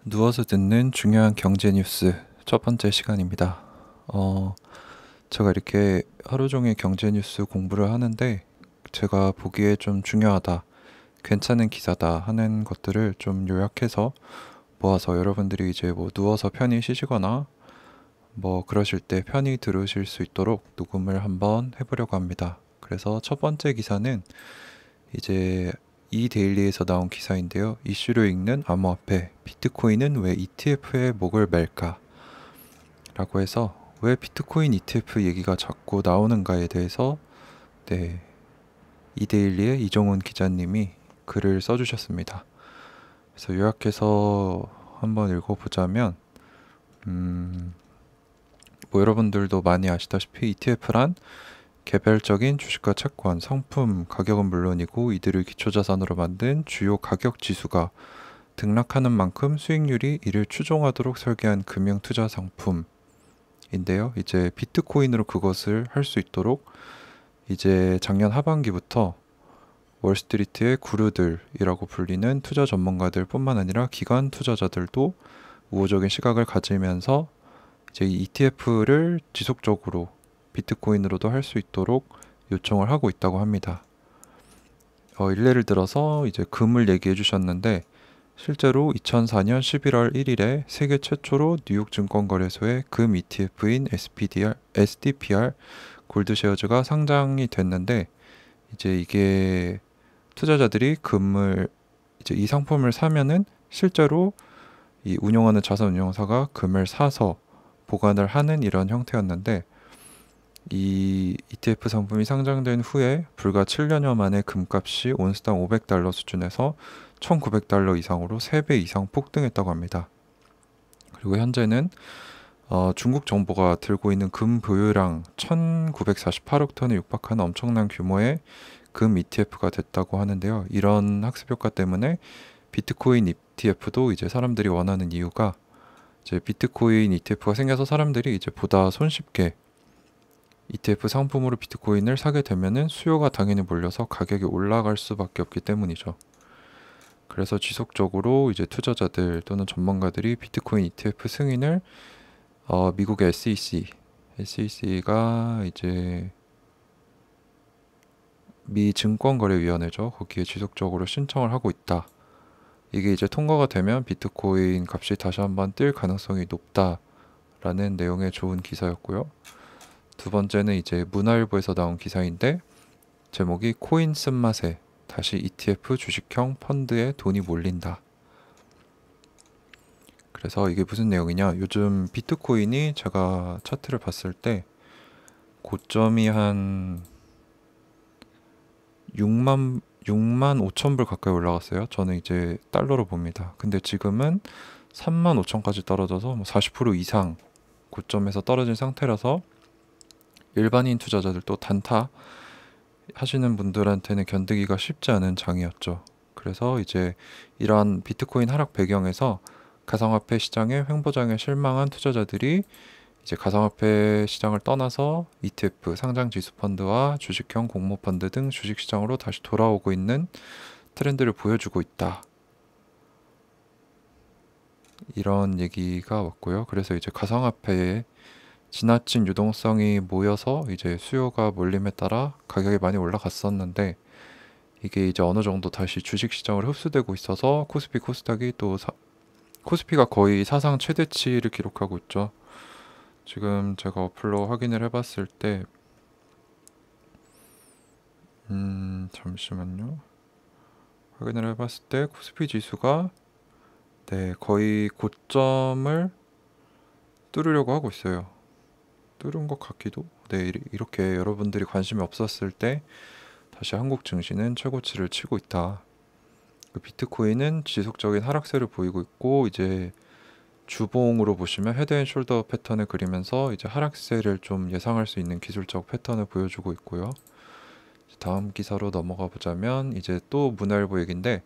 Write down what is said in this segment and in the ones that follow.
누워서 듣는 중요한 경제 뉴스 첫 번째 시간입니다. 제가 이렇게 하루 종일 경제 뉴스 공부를 하는데 제가 보기에 좀 중요하다, 괜찮은 기사다 하는 것들을 좀 요약해서 모아서 여러분들이 이제 뭐 누워서 편히 쉬시거나 뭐 그러실 때 편히 들으실 수 있도록 녹음을 한번 해보려고 합니다. 그래서 첫 번째 기사는 이제 이 데일리에서 나온 기사인데요. 이슈를 읽는 암호화폐 비트코인은 왜 ETF의 목을 맬까? 라고 해서 왜 비트코인 ETF 얘기가 자꾸 나오는가에 대해서 이 데일리의 이종훈 기자님이 글을 써주셨습니다. 그래서 요약해서 한번 읽어보자면 뭐 여러분들도 많이 아시다시피 ETF란 개별적인 주식과 채권, 상품 가격은 물론이고 이들을 기초자산으로 만든 주요 가격 지수가 등락하는 만큼 수익률이 이를 추종하도록 설계한 금융 투자 상품인데요. 이제 비트코인으로 그것을 할 수 있도록 이제 작년 하반기부터 월스트리트의 구루들이라고 불리는 투자 전문가들 뿐만 아니라 기관 투자자들도 우호적인 시각을 가지면서 이제 이 ETF를 지속적으로 비트코인으로도 할 수 있도록 요청을 하고 있다고 합니다. 일례를 들어서 이제 금을 얘기해 주셨는데 실제로 2004년 11월 1일에 세계 최초로 뉴욕 증권거래소에 금 ETF인 SDPR 골드쉐어즈가 상장이 됐는데 이제 이게 투자자들이 금을 이제 이 상품을 사면은 실제로 이 운용하는 자산 운용사가 금을 사서 보관을 하는 이런 형태였는데 이 ETF 상품이 상장된 후에 불과 7년여 만에 금값이 온스당 500달러 수준에서 1900달러 이상으로 3배 이상 폭등했다고 합니다. 그리고 현재는 중국 정부가 들고 있는 금 보유량 1948억 톤에 육박하는 엄청난 규모의 금 ETF가 됐다고 하는데요. 이런 학습 효과 때문에 비트코인 ETF도 이제 사람들이 원하는 이유가 이제 비트코인 ETF가 생겨서 사람들이 이제 보다 손쉽게 ETF 상품으로 비트코인을 사게 되면은 수요가 당연히 몰려서 가격이 올라갈 수밖에 없기 때문이죠. 그래서 지속적으로 이제 투자자들 또는 전문가들이 비트코인 ETF 승인을 미국의 SEC가 이제 미 증권거래위원회죠. 거기에 지속적으로 신청을 하고 있다. 이게 이제 통과가 되면 비트코인 값이 다시 한번 뛸 가능성이 높다라는 내용의 좋은 기사였고요. 두 번째는 이제 문화일보에서 나온 기사인데 제목이 코인 쓴맛에 다시 ETF 주식형 펀드에 돈이 몰린다. 그래서 이게 무슨 내용이냐? 요즘 비트코인이 제가 차트를 봤을 때 고점이 한 6만 5천 불 가까이 올라갔어요. 저는 이제 달러로 봅니다. 근데 지금은 3만 5천까지 떨어져서 40% 이상 고점에서 떨어진 상태라서 일반인 투자자들도 단타 하시는 분들한테는 견디기가 쉽지 않은 장이었죠. 그래서 이제 이러한 비트코인 하락 배경에서 가상화폐 시장의 횡보장에 실망한 투자자들이 이제 가상화폐 시장을 떠나서 ETF, 상장 지수 펀드와 주식형 공모 펀드 등 주식 시장으로 다시 돌아오고 있는 트렌드를 보여주고 있다. 이런 얘기가 왔고요. 그래서 이제 가상화폐에 지나친 유동성이 모여서 이제 수요가 몰림에 따라 가격이 많이 올라갔었는데 이게 이제 어느 정도 다시 주식 시장으로 흡수되고 있어서 코스피 코스닥이 코스피가 거의 사상 최대치를 기록하고 있죠. 지금 제가 어플로 확인을 해봤을 때 잠시만요. 확인을 해봤을 때 코스피 지수가 거의 고점을 뚫으려고 하고 있어요. 뚫은 것 같기도. 이렇게 여러분들이 관심이 없었을 때 다시 한국 증시는 최고치를 치고 있다. 비트코인은 지속적인 하락세를 보이고 있고 이제 주봉으로 보시면 헤드앤숄더 패턴을 그리면서 이제 하락세를 좀 예상할 수 있는 기술적 패턴을 보여주고 있고요. 다음 기사로 넘어가 보자면 이제 또 문화일보 얘긴데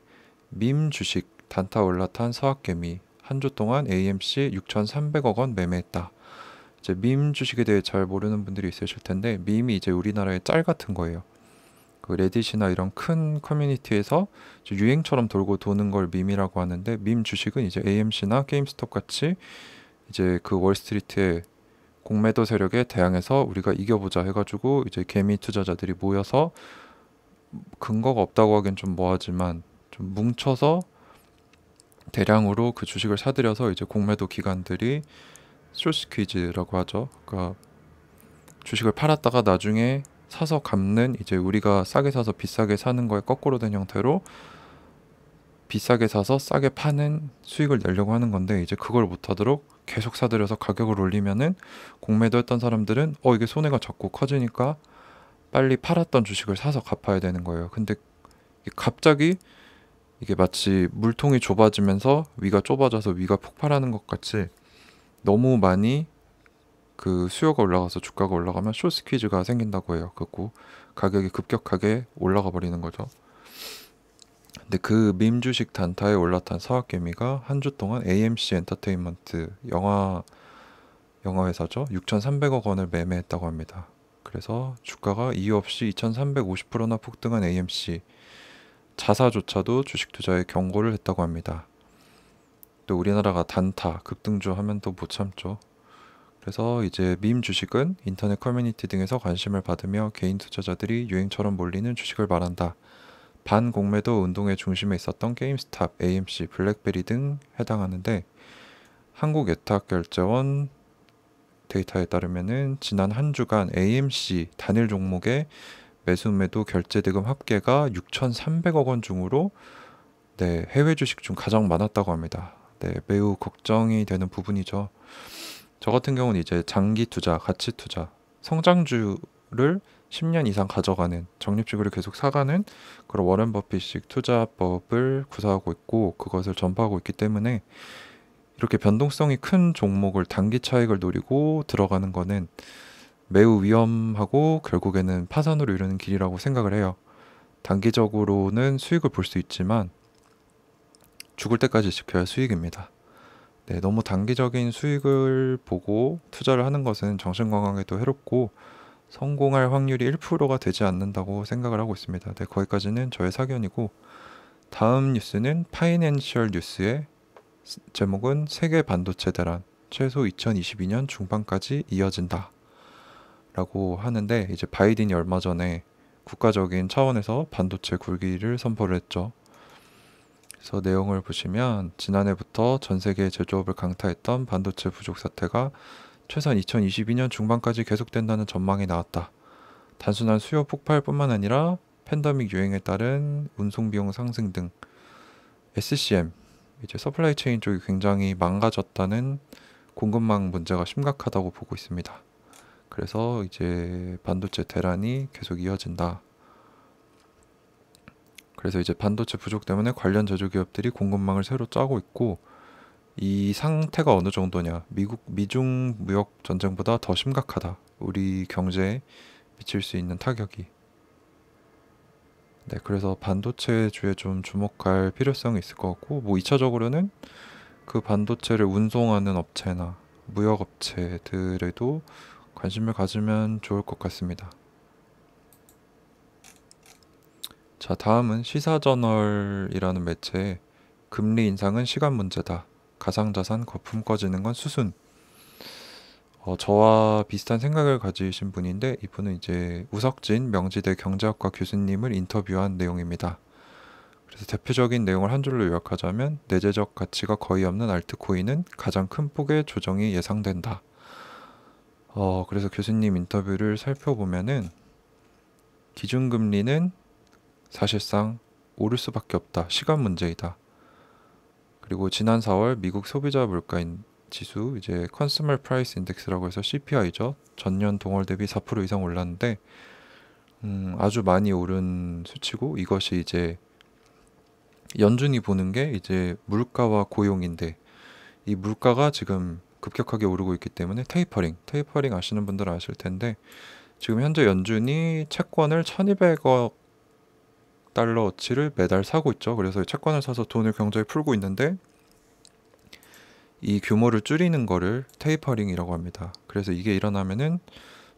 밈 주식 단타 올라탄 서학개미 한 주 동안 AMC 6,300억 원 매매했다. 이제 밈 주식에 대해 잘 모르는 분들이 있으실 텐데 밈이 이제 우리나라의 짤 같은 거예요. 그 레딧이나 이런 큰 커뮤니티에서 유행처럼 돌고 도는 걸 밈이라고 하는데, 밈 주식은 이제 AMC나 게임스톱 같이 이제 그 월스트리트의 공매도 세력에 대항해서 우리가 이겨보자 해가지고 이제 개미 투자자들이 모여서, 근거가 없다고 하긴 좀 뭐하지만 좀 뭉쳐서 대량으로 그 주식을 사들여서 이제 공매도 기관들이 숏스퀴즈라고 하죠. 그러니까 주식을 팔았다가 나중에 사서 갚는, 이제 우리가 싸게 사서 비싸게 사는 거에 거꾸로 된 형태로 비싸게 사서 싸게 파는 수익을 내려고 하는 건데, 이제 그걸 못하도록 계속 사들여서 가격을 올리면은 공매도 했던 사람들은 이게 손해가 자꾸 커지니까 빨리 팔았던 주식을 사서 갚아야 되는 거예요. 근데 이게 갑자기 이게 마치 물통이 좁아지면서 위가 좁아져서 위가 폭발하는 것 같이 너무 많이 그 수요가 올라가서 주가가 올라가면 숏스퀴즈가 생긴다고 해요. 그리고 가격이 급격하게 올라가 버리는 거죠. 근데 그 밈 주식 단타에 올라탄 서학개미가 한 주 동안 AMC 엔터테인먼트 영화 회사죠. 6,300억 원을 매매했다고 합니다. 그래서 주가가 이유 없이 2,350%나 폭등한 AMC, 자사조차도 주식 투자에 경고를 했다고 합니다. 또 우리나라가 단타, 급등주 하면 또 못 참죠. 그래서 이제 밈 주식은 인터넷 커뮤니티 등에서 관심을 받으며 개인 투자자들이 유행처럼 몰리는 주식을 말한다. 반공매도 운동의 중심에 있었던 게임스탑, AMC, 블랙베리 등 해당하는데, 한국예탁결제원 데이터에 따르면은 지난 한 주간 AMC 단일 종목의 매수 매도 결제 대금 합계가 6,300억 원 중으로 해외 주식 중 가장 많았다고 합니다. 매우 걱정이 되는 부분이죠. 저 같은 경우는 이제 장기 투자, 가치 투자, 성장주를 10년 이상 가져가는, 적립식으로 계속 사가는 그런 워렌 버핏식 투자법을 구사하고 있고 그것을 전파하고 있기 때문에, 이렇게 변동성이 큰 종목을 단기 차익을 노리고 들어가는 거는 매우 위험하고 결국에는 파산으로 이르는 길이라고 생각을 해요. 단기적으로는 수익을 볼 수 있지만 죽을 때까지 지켜야 수익입니다. 너무 단기적인 수익을 보고 투자를 하는 것은 정신건강에도 해롭고 성공할 확률이 1%가 되지 않는다고 생각을 하고 있습니다. 거기까지는 저의 사견이고, 다음 뉴스는 파이낸셜 뉴스의 제목은 세계 반도체 대란 최소 2022년 중반까지 이어진다 라고 하는데, 이제 바이든이 얼마 전에 국가적인 차원에서 반도체 굴기를 선포를 했죠. 그래서 내용을 보시면 지난해부터 전 세계 제조업을 강타했던 반도체 부족 사태가 최소한 2022년 중반까지 계속된다는 전망이 나왔다. 단순한 수요 폭발뿐만 아니라 팬데믹 유행에 따른 운송 비용 상승 등 SCM, 이제 서플라이 체인 쪽이 굉장히 망가졌다는 공급망 문제가 심각하다고 보고 있습니다. 그래서 이제 반도체 대란이 계속 이어진다. 그래서 이제 반도체 부족 때문에 관련 제조기업들이 공급망을 새로 짜고 있고, 이 상태가 어느 정도냐, 미중 무역 전쟁보다 더 심각하다. 우리 경제에 미칠 수 있는 타격이. 그래서 반도체주에 좀 주목할 필요성이 있을 것 같고, 2차적으로는 그 반도체를 운송하는 업체나 무역 업체들에도 관심을 가지면 좋을 것 같습니다. 자, 다음은 시사저널이라는 매체에 금리 인상은 시간 문제다. 가상자산 거품 꺼지는 건 수순. 저와 비슷한 생각을 가지신 분인데, 이분은 이제 우석진 명지대 경제학과 교수님을 인터뷰한 내용입니다. 그래서 대표적인 내용을 한 줄로 요약하자면, 내재적 가치가 거의 없는 알트코인은 가장 큰 폭의 조정이 예상된다. 그래서 교수님 인터뷰를 살펴보면은, 기준금리는 사실상 오를 수밖에 없다. 시간 문제이다. 그리고 지난 4월 미국 소비자 물가인 지수, 이제 컨슈머 프라이스 인덱스라고 해서 CPI죠. 전년 동월 대비 4% 이상 올랐는데, 아주 많이 오른 수치고, 이것이 이제 연준이 보는 게 이제 물가와 고용인데, 이 물가가 지금 급격하게 오르고 있기 때문에 테이퍼링 아시는 분들은 아실 텐데, 지금 현재 연준이 채권을 1200억 달러어치를 매달 사고 있죠. 그래서 채권을 사서 돈을 경제에 풀고 있는데, 이 규모를 줄이는 거를 테이퍼링이라고 합니다. 그래서 이게 일어나면은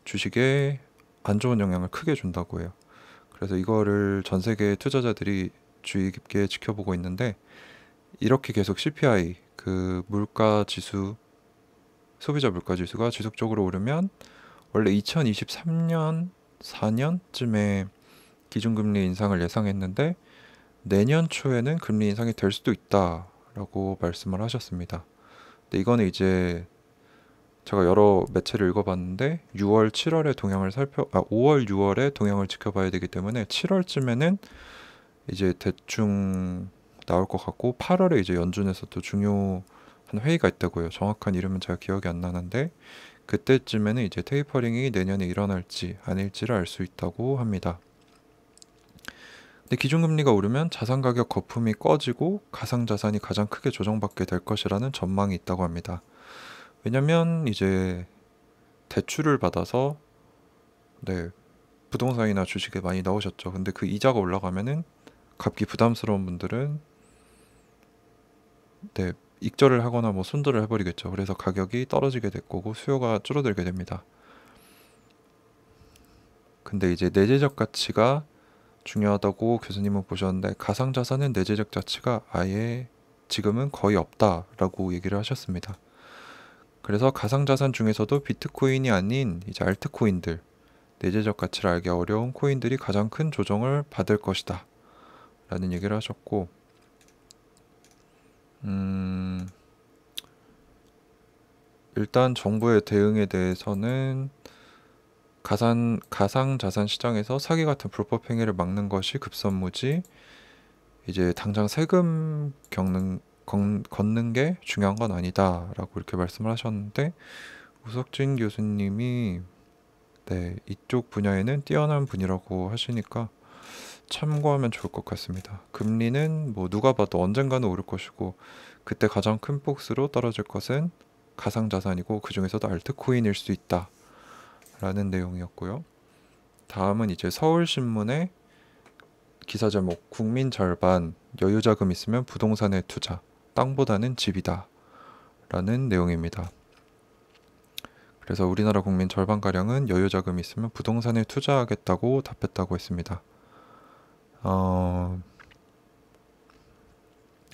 주식에 안 좋은 영향을 크게 준다고 해요. 그래서 이거를 전 세계 투자자들이 주의 깊게 지켜보고 있는데, 이렇게 계속 CPI, 그 물가 지수, 소비자 물가 지수가 지속적으로 오르면 원래 2023년 4년쯤에 기준금리 인상을 예상했는데 내년 초에는 금리 인상이 될 수도 있다라고 말씀을 하셨습니다. 근데 이거는 이제 제가 여러 매체를 읽어봤는데 6월, 7월의 동향을 5월, 6월의 동향을 지켜봐야 되기 때문에 7월쯤에는 이제 대충 나올 것 같고 8월에 이제 연준에서 또 중요한 회의가 있다고요. 정확한 이름은 제가 기억이 안 나는데 그때쯤에는 이제 테이퍼링이 내년에 일어날지 아닐지를 알 수 있다고 합니다. 근데 기준금리가 오르면 자산 가격 거품이 꺼지고 가상자산이 가장 크게 조정받게 될 것이라는 전망이 있다고 합니다. 왜냐면 이제 대출을 받아서 네, 부동산이나 주식에 많이 넣으셨죠. 근데 그 이자가 올라가면은 갚기 부담스러운 분들은 네, 익절을 하거나 뭐 손절을 해버리겠죠. 그래서 가격이 떨어지게 될 거고 수요가 줄어들게 됩니다. 근데 이제 내재적 가치가 중요하다고 교수님은 보셨는데 가상자산은 내재적 가치가 아예 지금은 거의 없다라고 얘기를 하셨습니다. 그래서 가상자산 중에서도 비트코인이 아닌 이제 알트코인들, 내재적 가치를 알기 어려운 코인들이 가장 큰 조정을 받을 것이다 라는 얘기를 하셨고, 일단 정부의 대응에 대해서는 가상자산 시장에서 사기 같은 불법 행위를 막는 것이 급선무지, 이제 당장 세금 걷는 게 중요한 건 아니다라고 이렇게 말씀을 하셨는데, 우석진 교수님이 네, 이쪽 분야에는 뛰어난 분이라고 하시니까 참고하면 좋을 것 같습니다. 금리는 뭐 누가 봐도 언젠가는 오를 것이고 그때 가장 큰 폭스로 떨어질 것은 가상자산이고 그 중에서도 알트코인일 수 있다 라는 내용이었고요. 다음은 이제 서울신문의 기사 제목, 국민 절반 여유자금 있으면 부동산에 투자, 땅보다는 집이다 라는 내용입니다. 그래서 우리나라 국민 절반가량은 여유자금이 있으면 부동산에 투자하겠다고 답했다고 했습니다.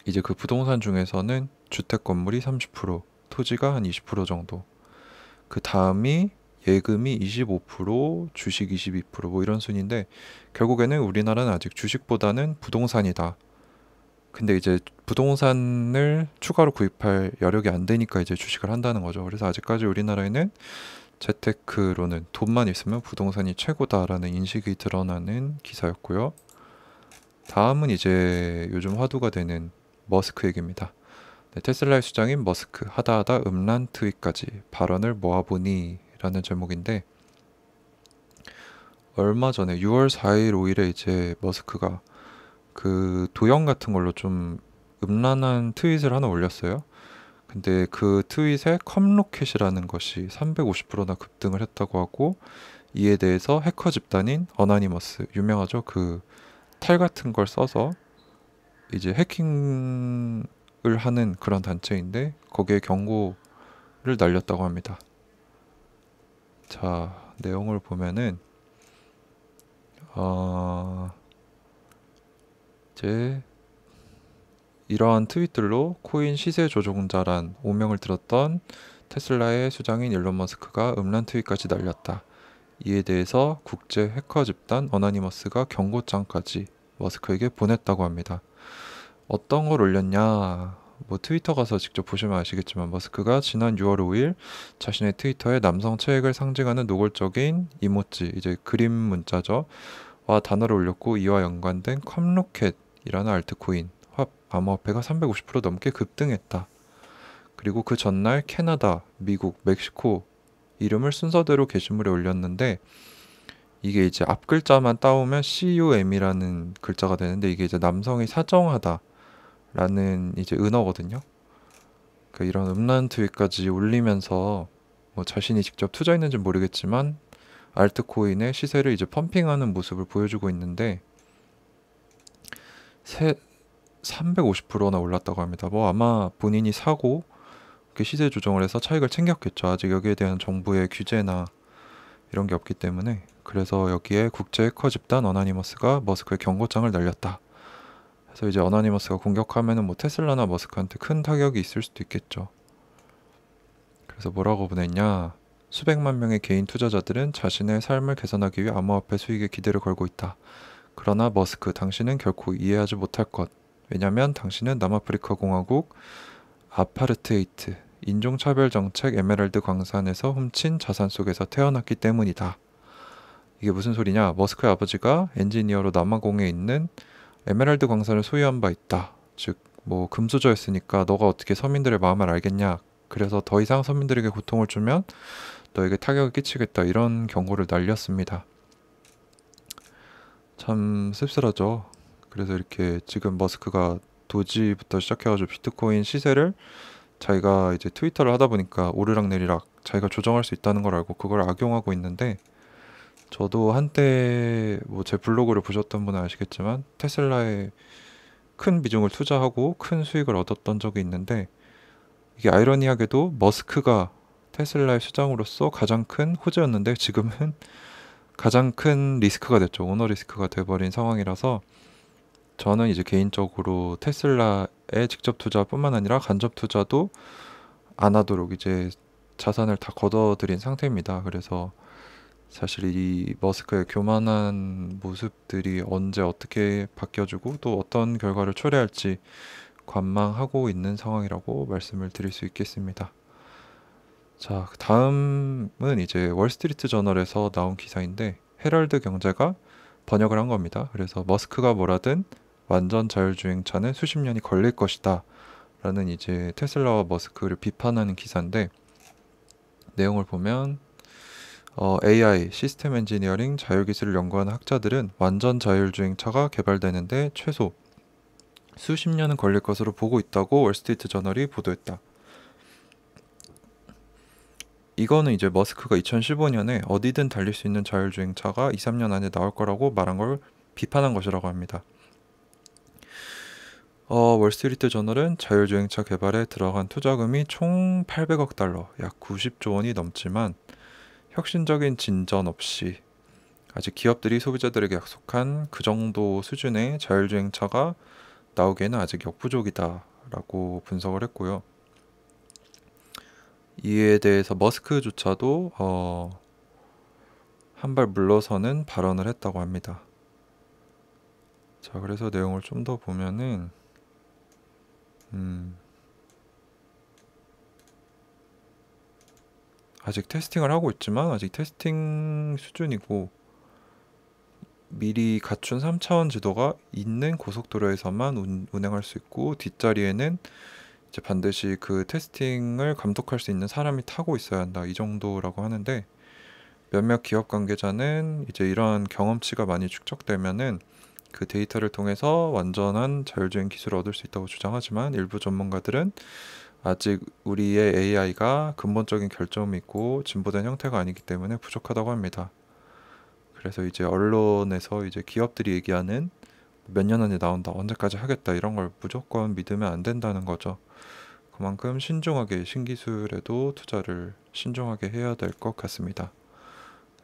이제 그 부동산 중에서는 주택 건물이 30%, 토지가 한 20% 정도, 그 다음이 예금이 25%, 주식 22%뭐 이런 순인데, 결국에는 우리나라는 아직 주식보다는 부동산이다. 근데 이제 부동산을 추가로 구입할 여력이 안 되니까 이제 주식을 한다는 거죠. 그래서 아직까지 우리나라에는 재테크로는 돈만 있으면 부동산이 최고다라는 인식이 드러나는 기사였고요. 다음은 이제 요즘 화두가 되는 머스크 얘기입니다. 네, 테슬라의 수장인 머스크, 하다하다 음란 트윗까지 발언을 모아보니 라는 제목인데, 얼마 전에 6월 4일, 5일에 이제 머스크가 그 도형 같은 걸로 좀 음란한 트윗을 하나 올렸어요. 근데 그 트윗에 컴로켓이라는 것이 350%나 급등을 했다고 하고, 이에 대해서 해커 집단인 어나니머스, 유명하죠? 그 탈 같은 걸 써서 이제 해킹을 하는 그런 단체인데 거기에 경고를 날렸다고 합니다. 자, 내용을 보면은 이제 이러한 트윗들로 코인 시세 조종자란 오명을 들었던 테슬라의 수장인 일론 머스크가 음란 트윗까지 날렸다. 이에 대해서 국제 해커 집단 어나니머스가 경고장까지 머스크에게 보냈다고 합니다. 어떤 걸 올렸냐? 뭐 트위터 가서 직접 보시면 아시겠지만 머스크가 지난 6월 5일 자신의 트위터에 남성 체액을 상징하는 노골적인 이모지, 이제 그림 문자죠, 와 단어를 올렸고, 이와 연관된 컴로켓이라는 알트코인 암호화폐가 350% 넘게 급등했다. 그리고 그 전날 캐나다, 미국, 멕시코 이름을 순서대로 게시물에 올렸는데, 이게 이제 앞 글자만 따오면 CUM이라는 글자가 되는데, 이게 이제 남성이 사정하다 라는 이제 은어거든요. 그러니까 이런 음란 트윗까지 올리면서 뭐 자신이 직접 투자했는지 모르겠지만 알트코인의 시세를 이제 펌핑하는 모습을 보여주고 있는데, 350%나 올랐다고 합니다. 뭐 아마 본인이 사고 시세 조정을 해서 차익을 챙겼겠죠. 아직 여기에 대한 정부의 규제나 이런 게 없기 때문에. 그래서 여기에 국제 해커 집단 어나니머스가 머스크에 경고장을 날렸다. 그래서 이제 어나니머스가 공격하면은 뭐 테슬라나 머스크한테 큰 타격이 있을 수도 있겠죠. 그래서 뭐라고 보냈냐? 수백만 명의 개인 투자자들은 자신의 삶을 개선하기 위해 암호화폐 수익에 기대를 걸고 있다. 그러나 머스크, 당신은 결코 이해하지 못할 것. 왜냐면 당신은 남아프리카 공화국 아파르테이트, 인종차별 정책 에메랄드 광산에서 훔친 자산 속에서 태어났기 때문이다. 이게 무슨 소리냐? 머스크의 아버지가 엔지니어로 남아공에 있는 에메랄드 광산을 소유한 바 있다. 즉, 뭐 금수저였으니까 너가 어떻게 서민들의 마음을 알겠냐? 그래서 더 이상 서민들에게 고통을 주면 너에게 타격을 끼치겠다. 이런 경고를 날렸습니다. 참 씁쓸하죠. 그래서 이렇게 지금 머스크가 도지부터 시작해가지고 비트코인 시세를 자기가 이제 트위터를 하다 보니까 오르락내리락 자기가 조정할 수 있다는 걸 알고 그걸 악용하고 있는데, 저도 한때 뭐 제 블로그를 보셨던 분은 아시겠지만 테슬라에 큰 비중을 투자하고 큰 수익을 얻었던 적이 있는데, 이게 아이러니하게도 머스크가 테슬라의 수장으로서 가장 큰 호재였는데 지금은 가장 큰 리스크가 됐죠. 오너 리스크가 돼버린 상황이라서, 저는 이제 개인적으로 테슬라에 직접 투자뿐만 아니라 간접 투자도 안 하도록 이제 자산을 다 걷어들인 상태입니다. 그래서 사실 이 머스크의 교만한 모습들이 언제 어떻게 바뀌어주고 또 어떤 결과를 초래할지 관망하고 있는 상황이라고 말씀을 드릴 수 있겠습니다. 자, 다음은 이제 월스트리트 저널에서 나온 기사인데 헤럴드 경제가 번역을 한 겁니다. 그래서 머스크가 뭐라든 완전 자율주행차는 수십 년이 걸릴 것이다 라는 이제 테슬라와 머스크를 비판하는 기사인데, 내용을 보면 AI, 시스템 엔지니어링, 자율기술을 연구하는 학자들은 완전 자율주행차가 개발되는데 최소 수십 년은 걸릴 것으로 보고 있다고 월스트리트 저널이 보도했다. 이거는 이제 머스크가 2015년에 어디든 달릴 수 있는 자율주행차가 2, 3년 안에 나올 거라고 말한 걸 비판한 것이라고 합니다. 월스트리트 저널은 자율주행차 개발에 들어간 투자금이 총 800억 달러, 약 90조 원이 넘지만 혁신적인 진전 없이 아직 기업들이 소비자들에게 약속한 그 정도 수준의 자율주행차가 나오기에는 아직 역부족이다라고 분석을 했고요. 이에 대해서 머스크조차도 한 발 물러서는 발언을 했다고 합니다. 자, 그래서 내용을 좀 더 보면은 아직 테스팅을 하고 있지만 아직 테스팅 수준이고, 미리 갖춘 3차원 지도가 있는 고속도로에서만 운행할 수 있고, 뒷자리에는 이제 반드시 그 테스팅을 감독할 수 있는 사람이 타고 있어야 한다, 이 정도라고 하는데, 몇몇 기업 관계자는 이제 이러한 경험치가 많이 축적되면은 그 데이터를 통해서 완전한 자율주행 기술을 얻을 수 있다고 주장하지만, 일부 전문가들은 아직 우리의 AI가 근본적인 결점이 있고 진보된 형태가 아니기 때문에 부족하다고 합니다. 그래서 이제 언론에서 이제 기업들이 얘기하는 몇 년 안에 나온다, 언제까지 하겠다, 이런 걸 무조건 믿으면 안 된다는 거죠. 그만큼 신중하게 신기술에도 투자를 신중하게 해야 될 것 같습니다.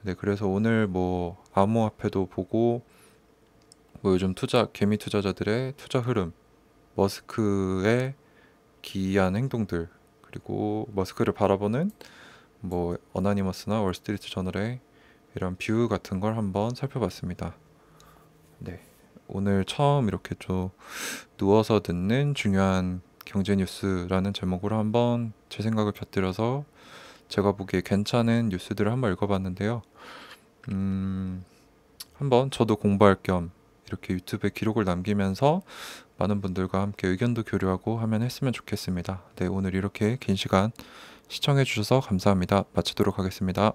네, 그래서 오늘 뭐 암호화폐도 보고, 뭐 요즘 개미 투자자들의 투자 흐름, 머스크의 기이한 행동들, 그리고 머스크를 바라보는 뭐 어나니머스나 월스트리트 저널의 이런 뷰 같은 걸 한번 살펴봤습니다. 네, 오늘 처음 이렇게 좀 누워서 듣는 중요한 경제 뉴스라는 제목으로 한번 제 생각을 곁들여서 제가 보기에 괜찮은 뉴스들을 한번 읽어봤는데요. 한번 저도 공부할 겸 이렇게 유튜브에 기록을 남기면서 많은 분들과 함께 의견도 교류하고 하면 했으면 좋겠습니다. 네, 오늘 이렇게 긴 시간 시청해 주셔서 감사합니다. 마치도록 하겠습니다.